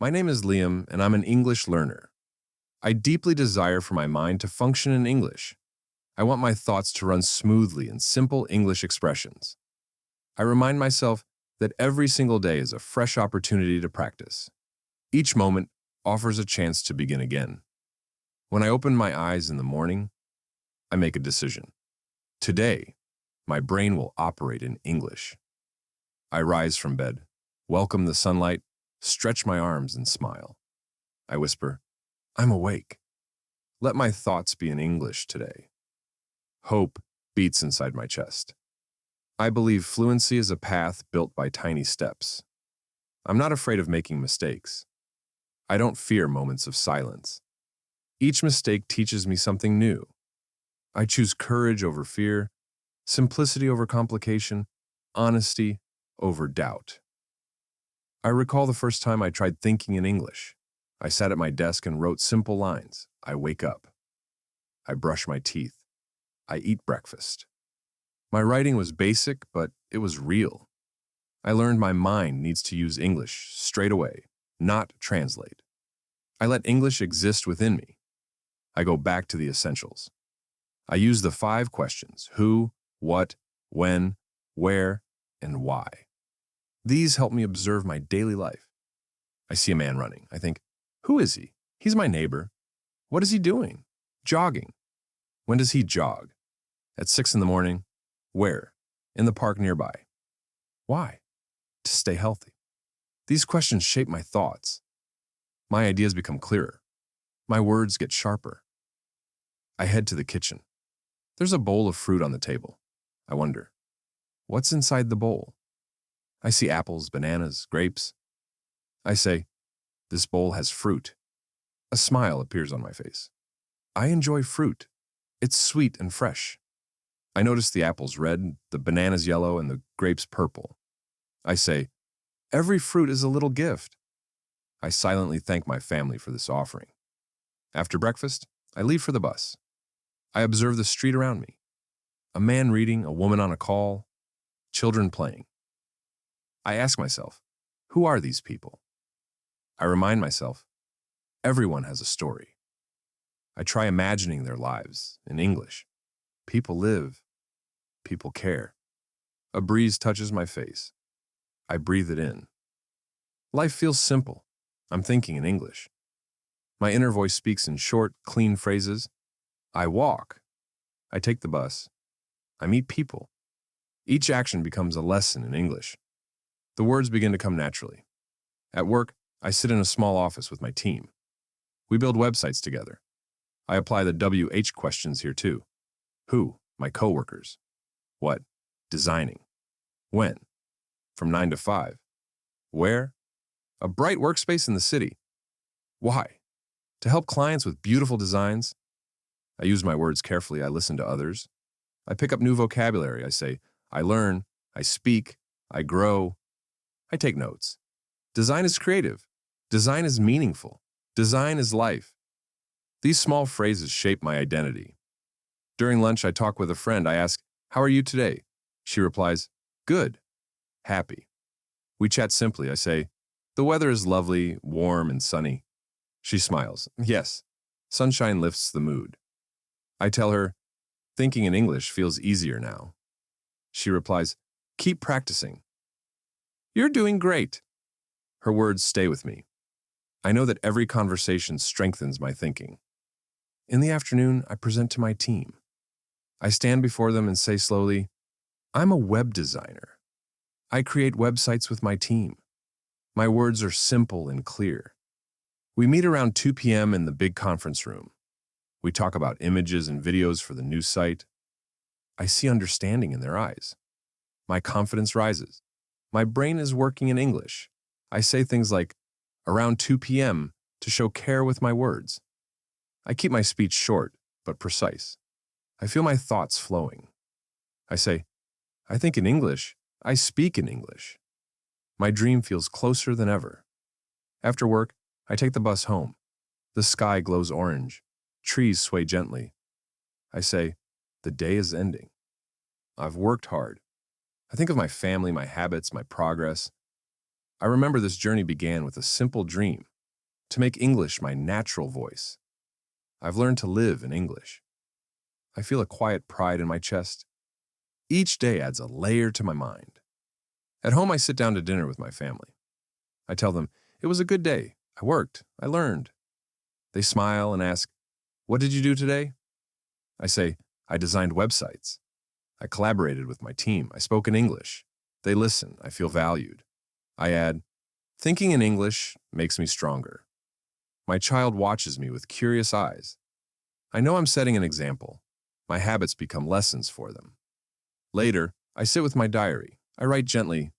My name is Liam, and I'm an English learner. I deeply desire for my mind to function in English. I want my thoughts to run smoothly in simple English expressions. I remind myself that every single day is a fresh opportunity to practice. Each moment offers a chance to begin again. When I open my eyes in the morning, I make a decision. Today, my brain will operate in English. I rise from bed, welcome the sunlight, stretch my arms and smile. I whisper, I'm awake. Let my thoughts be in English today. Hope beats inside my chest. I believe fluency is a path built by tiny steps. I'm not afraid of making mistakes. I don't fear moments of silence. Each mistake teaches me something new. I choose courage over fear, simplicity over complication, honesty over doubt. I recall the first time I tried thinking in English. I sat at my desk and wrote simple lines. I wake up. I brush my teeth. I eat breakfast. My writing was basic, but it was real. I learned my mind needs to use English straight away, not translate. I let English exist within me. I go back to the essentials. I use the 5 questions: who, what, when, where, and why. These help me observe my daily life. I see a man running. I think, who is he? He's my neighbor. What is he doing? Jogging. When does he jog? At 6 in the morning. Where? In the park nearby. Why? To stay healthy. These questions shape my thoughts. My ideas become clearer. My words get sharper. I head to the kitchen. There's a bowl of fruit on the table. I wonder, what's inside the bowl? I see apples, bananas, grapes. I say, this bowl has fruit. A smile appears on my face. I enjoy fruit. It's sweet and fresh. I notice the apples red, the bananas yellow, and the grapes purple. I say, every fruit is a little gift. I silently thank my family for this offering. After breakfast, I leave for the bus. I observe the street around me. A man reading, a woman on a call, children playing. I ask myself, who are these people? I remind myself, everyone has a story. I try imagining their lives in English. People live. People care. A breeze touches my face. I breathe it in. Life feels simple. I'm thinking in English. My inner voice speaks in short, clean phrases. I walk. I take the bus. I meet people. Each action becomes a lesson in English. The words begin to come naturally. At work, I sit in a small office with my team. We build websites together. I apply the WH questions here too. Who? My coworkers. What? Designing. When? From 9 to 5. Where? A bright workspace in the city. Why? To help clients with beautiful designs. I use my words carefully. I listen to others. I pick up new vocabulary. I say, I learn, I speak, I grow. I take notes. Design is creative. Design is meaningful. Design is life. These small phrases shape my identity. During lunch, I talk with a friend. I ask, how are you today? She replies, good, happy. We chat simply. I say, the weather is lovely, warm, and sunny. She smiles. Yes, sunshine lifts the mood. I tell her, thinking in English feels easier now. She replies, keep practicing. You're doing great. Her words stay with me. I know that every conversation strengthens my thinking. In the afternoon, I present to my team. I stand before them and say slowly, I'm a web designer. I create websites with my team. My words are simple and clear. We meet around 2 p.m. in the big conference room. We talk about images and videos for the new site. I see understanding in their eyes. My confidence rises. My brain is working in English. I say things like, around 2 p.m. to show care with my words. I keep my speech short, but precise. I feel my thoughts flowing. I say, I think in English, I speak in English. My dream feels closer than ever. After work, I take the bus home. The sky glows orange. Trees sway gently. I say, the day is ending. I've worked hard. I think of my family, my habits, my progress. I remember this journey began with a simple dream. to make English my natural voice. I've learned to live in English. I feel a quiet pride in my chest. Each day adds a layer to my mind. At home, I sit down to dinner with my family. I tell them, it was a good day. I worked. I learned. They smile and ask, what did you do today? I say, I designed websites. I collaborated with my team. I spoke in English. They listen. I feel valued. I add, thinking in English makes me stronger. My child watches me with curious eyes. I know I'm setting an example. My habits become lessons for them. Later, I sit with my diary. I write gently,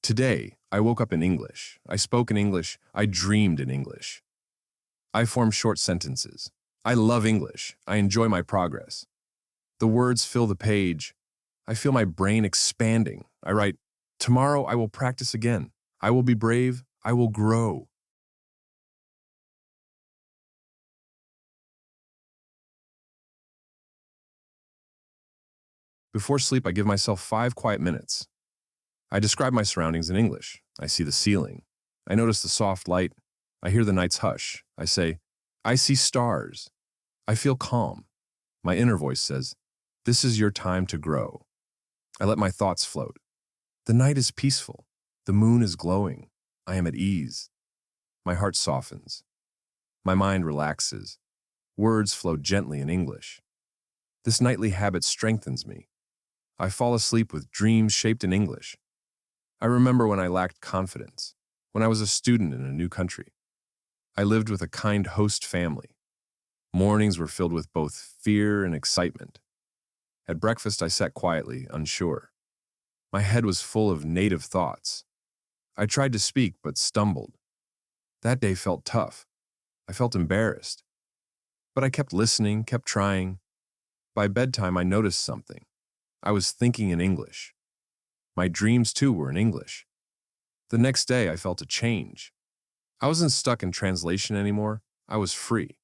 today, I woke up in English. I spoke in English. I dreamed in English. I form short sentences. I love English. I enjoy my progress. The words fill the page. I feel my brain expanding. I write, tomorrow I will practice again. I will be brave. I will grow. Before sleep, I give myself 5 quiet minutes. I describe my surroundings in English. I see the ceiling. I notice the soft light. I hear the night's hush. I say, I see stars. I feel calm. My inner voice says, this is your time to grow. I let my thoughts float. The night is peaceful. The moon is glowing. I am at ease. My heart softens. My mind relaxes. Words flow gently in English. This nightly habit strengthens me. I fall asleep with dreams shaped in English. I remember when I lacked confidence, when I was a student in a new country. I lived with a kind host family. Mornings were filled with both fear and excitement. At breakfast, I sat quietly, unsure. My head was full of native thoughts. I tried to speak, but stumbled. That day felt tough. I felt embarrassed. But I kept listening, kept trying. By bedtime, I noticed something. I was thinking in English. My dreams, too, were in English. The next day, I felt a change. I wasn't stuck in translation anymore. I was free.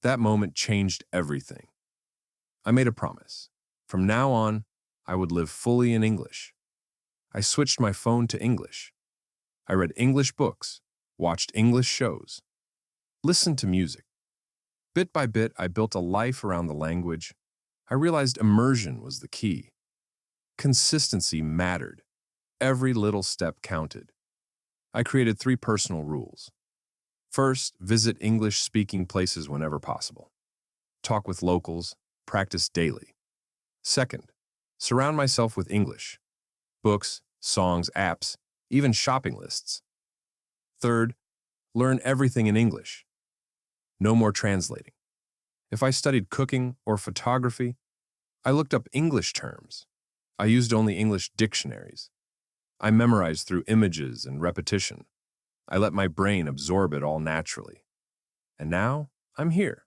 That moment changed everything. I made a promise. From now on, I would live fully in English. I switched my phone to English. I read English books, watched English shows, listened to music. Bit by bit, I built a life around the language. I realized immersion was the key. Consistency mattered. Every little step counted. I created 3 personal rules. First, visit English-speaking places whenever possible. Talk with locals, practice daily. Second, surround myself with English. Books, songs, apps, even shopping lists. Third, learn everything in English. No more translating. If I studied cooking or photography, I looked up English terms. I used only English dictionaries. I memorized through images and repetition. I let my brain absorb it all naturally. And now, I'm here.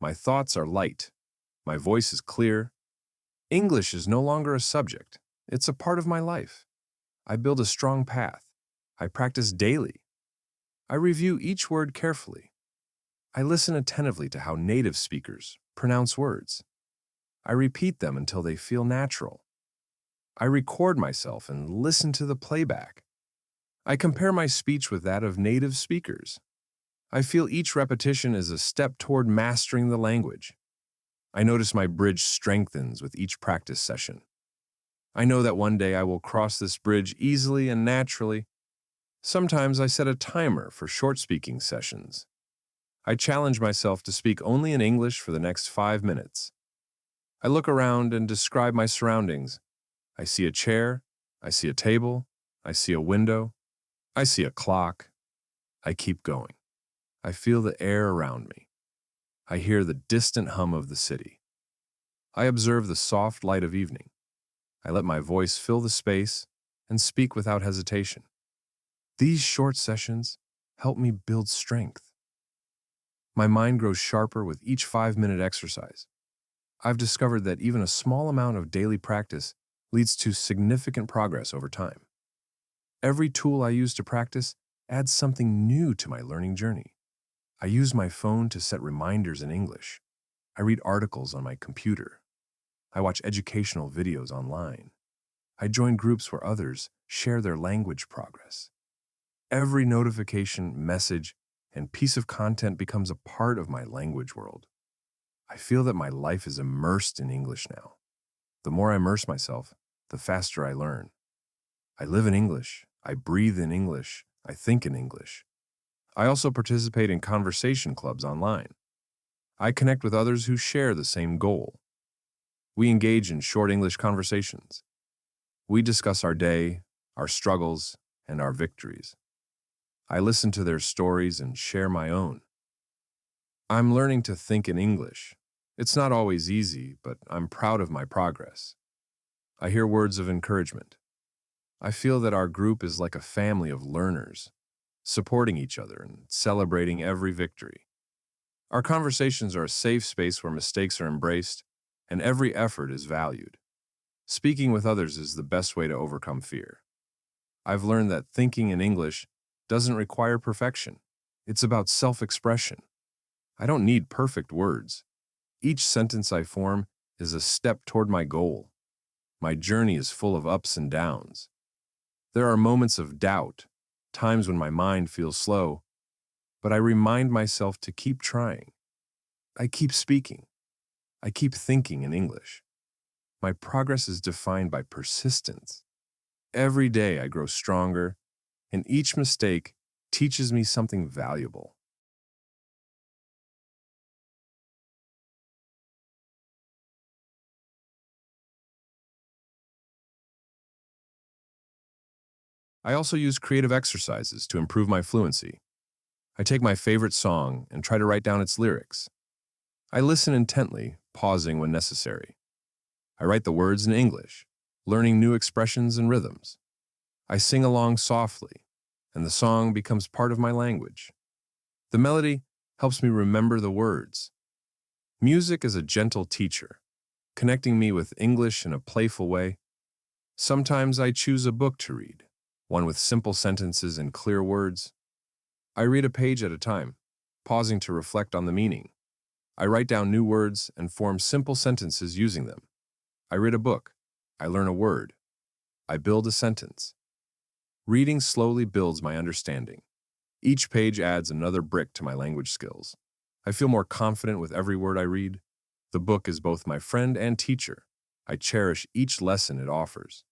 My thoughts are light. My voice is clear. English is no longer a subject. It's a part of my life. I build a strong path. I practice daily. I review each word carefully. I listen attentively to how native speakers pronounce words. I repeat them until they feel natural. I record myself and listen to the playback. I compare my speech with that of native speakers. I feel each repetition is a step toward mastering the language. I notice my bridge strengthens with each practice session. I know that one day I will cross this bridge easily and naturally. Sometimes I set a timer for short speaking sessions. I challenge myself to speak only in English for the next 5 minutes. I look around and describe my surroundings. I see a chair, I see a table, I see a window, I see a clock. I keep going. I feel the air around me. I hear the distant hum of the city. I observe the soft light of evening. I let my voice fill the space and speak without hesitation. These short sessions help me build strength. My mind grows sharper with each 5-minute exercise. I've discovered that even a small amount of daily practice leads to significant progress over time. Every tool I use to practice adds something new to my learning journey. I use my phone to set reminders in English. I read articles on my computer. I watch educational videos online. I join groups where others share their language progress. Every notification, message, and piece of content becomes a part of my language world. I feel that my life is immersed in English now. The more I immerse myself, the faster I learn. I live in English. I breathe in English. I think in English. I also participate in conversation clubs online. I connect with others who share the same goal. We engage in short English conversations. We discuss our day, our struggles, and our victories. I listen to their stories and share my own. I'm learning to think in English. It's not always easy, but I'm proud of my progress. I hear words of encouragement. I feel that our group is like a family of learners, supporting each other and celebrating every victory. Our conversations are a safe space where mistakes are embraced and every effort is valued. Speaking with others is the best way to overcome fear. I've learned that thinking in English doesn't require perfection. It's about self-expression. I don't need perfect words. Each sentence I form is a step toward my goal. My journey is full of ups and downs. There are moments of doubt, times when my mind feels slow, but I remind myself to keep trying. I keep speaking. I keep thinking in English. My progress is defined by persistence. Every day I grow stronger, and each mistake teaches me something valuable. I also use creative exercises to improve my fluency. I take my favorite song and try to write down its lyrics. I listen intently, pausing when necessary. I write the words in English, learning new expressions and rhythms. I sing along softly, and the song becomes part of my language. The melody helps me remember the words. Music is a gentle teacher, connecting me with English in a playful way. Sometimes I choose a book to read, one with simple sentences and clear words. I read a page at a time, pausing to reflect on the meaning. I write down new words and form simple sentences using them. I read a book. I learn a word. I build a sentence. Reading slowly builds my understanding. Each page adds another brick to my language skills. I feel more confident with every word I read. The book is both my friend and teacher. I cherish each lesson it offers.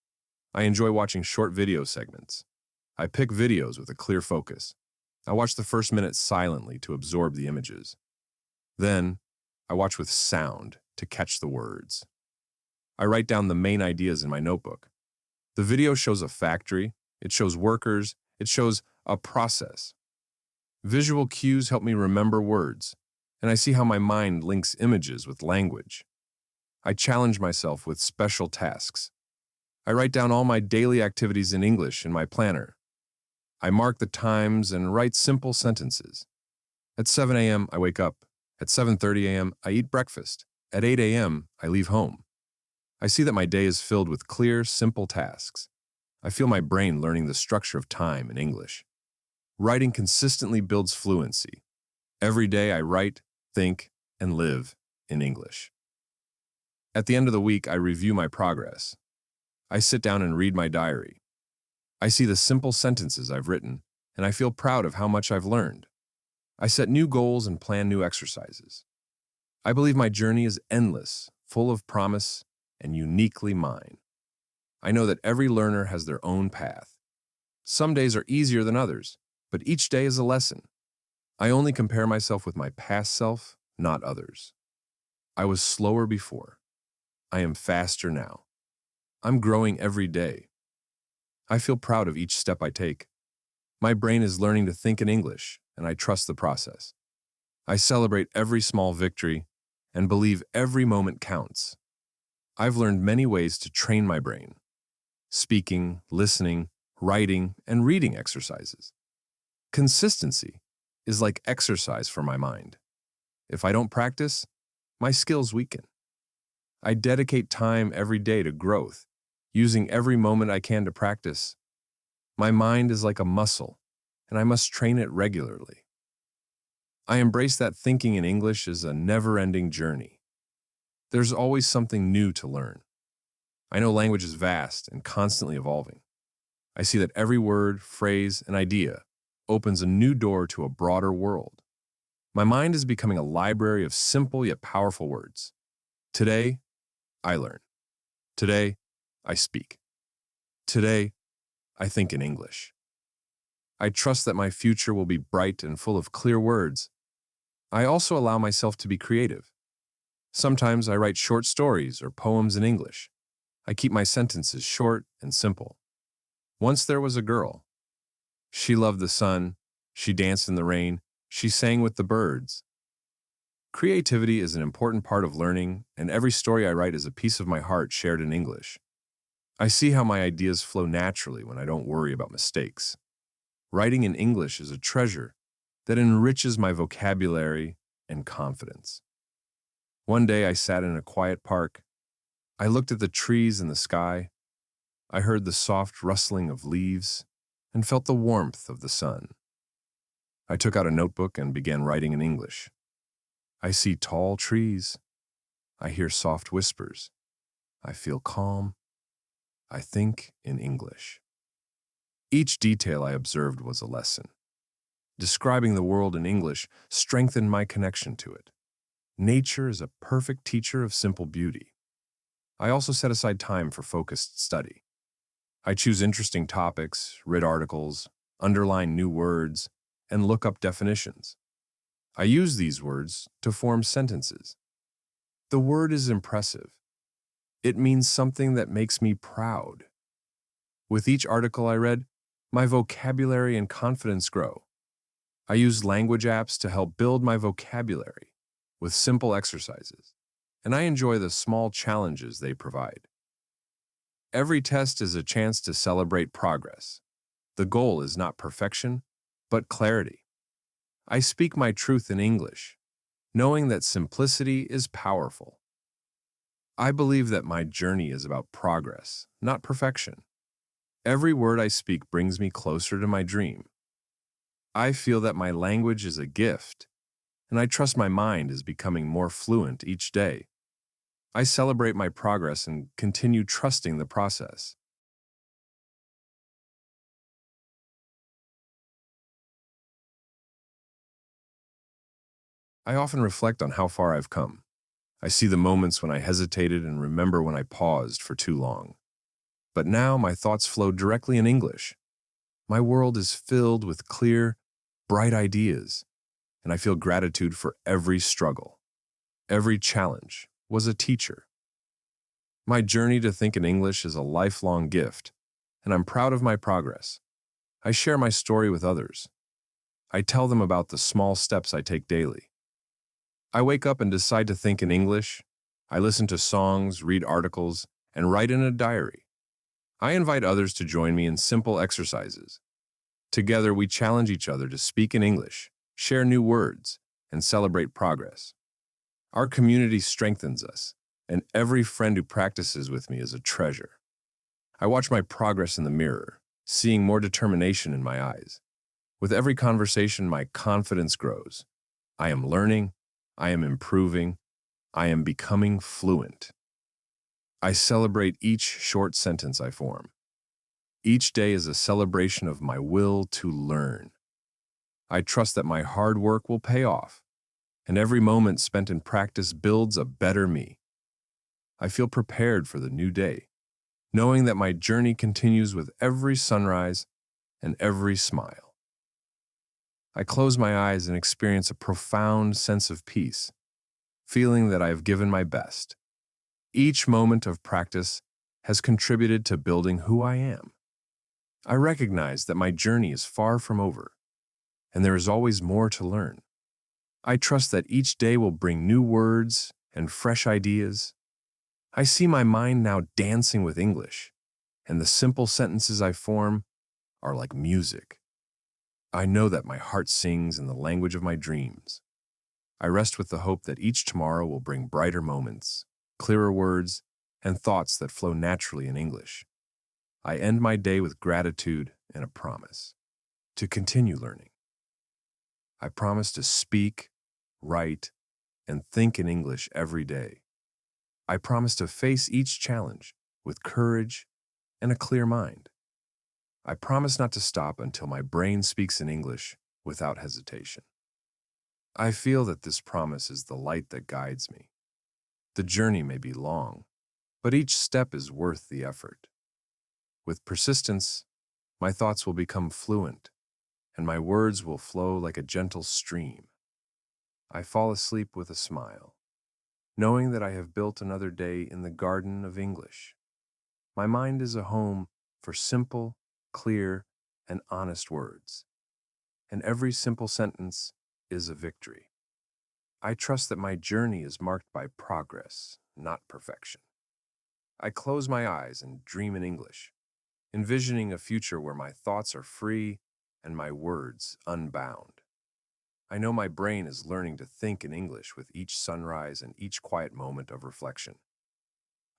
I enjoy watching short video segments. I pick videos with a clear focus. I watch the first minute silently to absorb the images. Then, I watch with sound to catch the words. I write down the main ideas in my notebook. The video shows a factory, it shows workers, it shows a process. Visual cues help me remember words, and I see how my mind links images with language. I challenge myself with special tasks. I write down all my daily activities in English in my planner. I mark the times and write simple sentences. At 7 a.m., I wake up. At 7:30 a.m., I eat breakfast. At 8 a.m., I leave home. I see that my day is filled with clear, simple tasks. I feel my brain learning the structure of time in English. Writing consistently builds fluency. Every day I write, think, and live in English. At the end of the week, I review my progress. I sit down and read my diary. I see the simple sentences I've written, and I feel proud of how much I've learned. I set new goals and plan new exercises. I believe my journey is endless, full of promise, and uniquely mine. I know that every learner has their own path. Some days are easier than others, but each day is a lesson. I only compare myself with my past self, not others. I was slower before. I am faster now. I'm growing every day. I feel proud of each step I take. My brain is learning to think in English, and I trust the process. I celebrate every small victory and believe every moment counts. I've learned many ways to train my brain: speaking, listening, writing, and reading exercises. Consistency is like exercise for my mind. If I don't practice, my skills weaken. I dedicate time every day to growth, using every moment I can to practice. My mind is like a muscle, and I must train it regularly. I embrace that thinking in English is a never-ending journey. There's always something new to learn. I know language is vast and constantly evolving. I see that every word, phrase, and idea opens a new door to a broader world. My mind is becoming a library of simple yet powerful words. Today, I learn. Today, I speak. Today, I think in English. I trust that my future will be bright and full of clear words. I also allow myself to be creative. Sometimes I write short stories or poems in English. I keep my sentences short and simple. Once there was a girl. She loved the sun, she danced in the rain, she sang with the birds. Creativity is an important part of learning, and every story I write is a piece of my heart shared in English. I see how my ideas flow naturally when I don't worry about mistakes. Writing in English is a treasure that enriches my vocabulary and confidence. One day I sat in a quiet park. I looked at the trees and the sky. I heard the soft rustling of leaves and felt the warmth of the sun. I took out a notebook and began writing in English. I see tall trees. I hear soft whispers. I feel calm. I think in English. Each detail I observed was a lesson. Describing the world in English strengthened my connection to it. Nature is a perfect teacher of simple beauty. I also set aside time for focused study. I choose interesting topics, read articles, underline new words, and look up definitions. I use these words to form sentences. The word is impressive. It means something that makes me proud. With each article I read, my vocabulary and confidence grow. I use language apps to help build my vocabulary with simple exercises, and I enjoy the small challenges they provide. Every test is a chance to celebrate progress. The goal is not perfection, but clarity. I speak my truth in English, knowing that simplicity is powerful. I believe that my journey is about progress, not perfection. Every word I speak brings me closer to my dream. I feel that my language is a gift, and I trust my mind is becoming more fluent each day. I celebrate my progress and continue trusting the process. I often reflect on how far I've come. I see the moments when I hesitated and remember when I paused for too long. But now my thoughts flow directly in English. My world is filled with clear, bright ideas, and I feel gratitude for every struggle. Every challenge was a teacher. My journey to think in English is a lifelong gift, and I'm proud of my progress. I share my story with others. I tell them about the small steps I take daily. I wake up and decide to think in English. I listen to songs, read articles, and write in a diary. I invite others to join me in simple exercises. Together, we challenge each other to speak in English, share new words, and celebrate progress. Our community strengthens us, and every friend who practices with me is a treasure. I watch my progress in the mirror, seeing more determination in my eyes. With every conversation, my confidence grows. I am learning, I am improving, I am becoming fluent. I celebrate each short sentence I form. Each day is a celebration of my will to learn. I trust that my hard work will pay off, and every moment spent in practice builds a better me. I feel prepared for the new day, knowing that my journey continues with every sunrise and every smile. I close my eyes and experience a profound sense of peace, feeling that I have given my best. Each moment of practice has contributed to building who I am. I recognize that my journey is far from over, and there is always more to learn. I trust that each day will bring new words and fresh ideas. I see my mind now dancing with English, and the simple sentences I form are like music. I know that my heart sings in the language of my dreams. I rest with the hope that each tomorrow will bring brighter moments, clearer words, and thoughts that flow naturally in English. I end my day with gratitude and a promise to continue learning. I promise to speak, write, and think in English every day. I promise to face each challenge with courage and a clear mind. I promise not to stop until my brain speaks in English without hesitation. I feel that this promise is the light that guides me. The journey may be long, but each step is worth the effort. With persistence, my thoughts will become fluent, and my words will flow like a gentle stream. I fall asleep with a smile, knowing that I have built another day in the garden of English. My mind is a home for simple, clear, and honest words, and every simple sentence is a victory. I trust that my journey is marked by progress, not perfection. I close my eyes and dream in English, envisioning a future where my thoughts are free and my words unbound. I know my brain is learning to think in English with each sunrise and each quiet moment of reflection.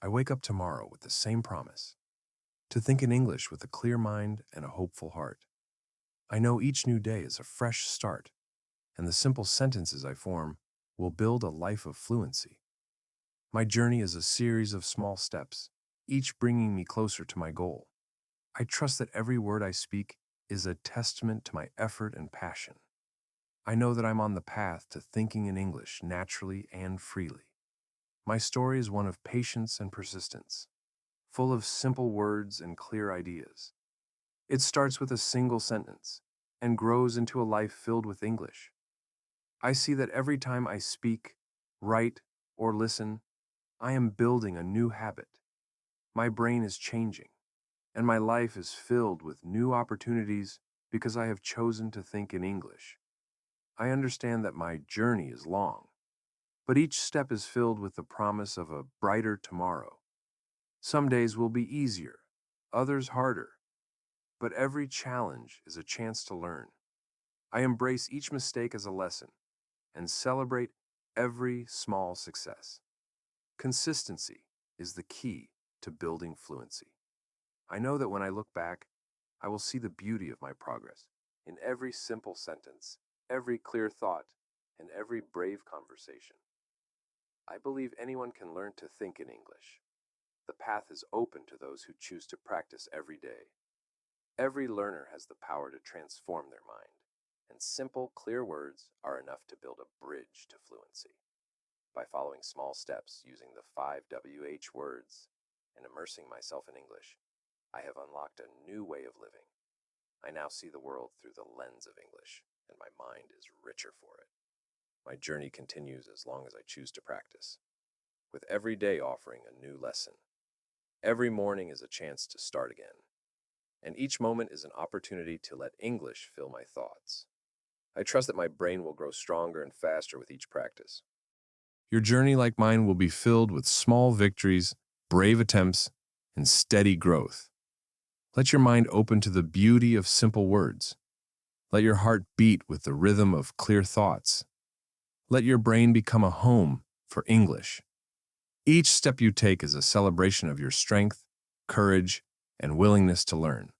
I wake up tomorrow with the same promise, to think in English with a clear mind and a hopeful heart. I know each new day is a fresh start, and the simple sentences I form will build a life of fluency. My journey is a series of small steps, each bringing me closer to my goal. I trust that every word I speak is a testament to my effort and passion. I know that I'm on the path to thinking in English naturally and freely. My story is one of patience and persistence, full of simple words and clear ideas. It starts with a single sentence and grows into a life filled with English. I see that every time I speak, write, or listen, I am building a new habit. My brain is changing, and my life is filled with new opportunities because I have chosen to think in English. I understand that my journey is long, but each step is filled with the promise of a brighter tomorrow. Some days will be easier, others harder, but every challenge is a chance to learn. I embrace each mistake as a lesson and celebrate every small success. Consistency is the key to building fluency. I know that when I look back, I will see the beauty of my progress in every simple sentence, every clear thought, and every brave conversation. I believe anyone can learn to think in English. The path is open to those who choose to practice every day. Every learner has the power to transform their mind, and simple, clear words are enough to build a bridge to fluency. By following small steps using the 5 WH words and immersing myself in English, I have unlocked a new way of living. I now see the world through the lens of English, and my mind is richer for it. My journey continues as long as I choose to practice, with every day offering a new lesson. Every morning is a chance to start again, and each moment is an opportunity to let English fill my thoughts. I trust that my brain will grow stronger and faster with each practice. Your journey, like mine, will be filled with small victories, brave attempts, and steady growth. Let your mind open to the beauty of simple words. Let your heart beat with the rhythm of clear thoughts. Let your brain become a home for English. Each step you take is a celebration of your strength, courage, and willingness to learn.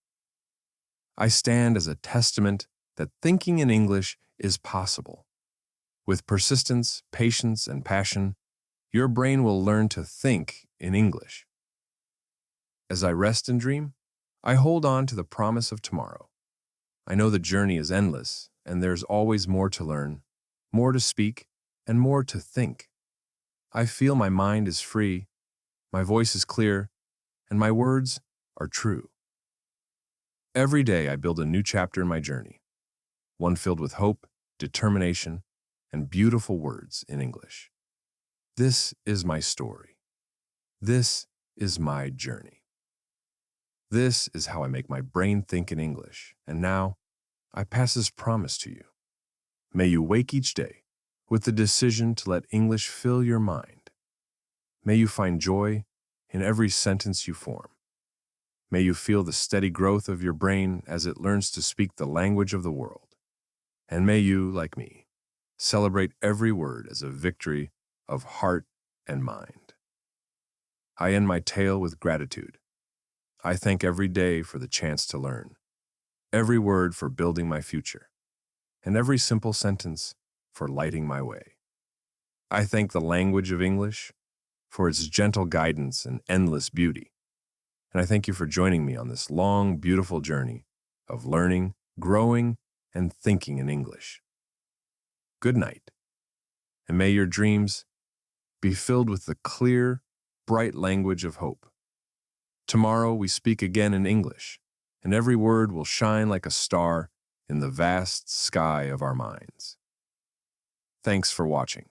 I stand as a testament that thinking in English is possible. With persistence, patience, and passion, your brain will learn to think in English. As I rest and dream, I hold on to the promise of tomorrow. I know the journey is endless, and there's always more to learn, more to speak, and more to think. I feel my mind is free, my voice is clear, and my words are true. Every day I build a new chapter in my journey, one filled with hope, determination, and beautiful words in English. This is my story. This is my journey. This is how I make my brain think in English, and now I pass this promise to you. May you wake each day with the decision to let English fill your mind. May you find joy in every sentence you form. May you feel the steady growth of your brain as it learns to speak the language of the world. And may you, like me, celebrate every word as a victory of heart and mind. I end my tale with gratitude. I thank every day for the chance to learn, every word for building my future, and every simple sentence for lighting my way. I thank the language of English for its gentle guidance and endless beauty. and I thank you for joining me on this long, beautiful journey of learning, growing, and thinking in English. Good night, and may your dreams be filled with the clear, bright language of hope. Tomorrow we speak again in English, and every word will shine like a star in the vast sky of our minds. Thanks for watching.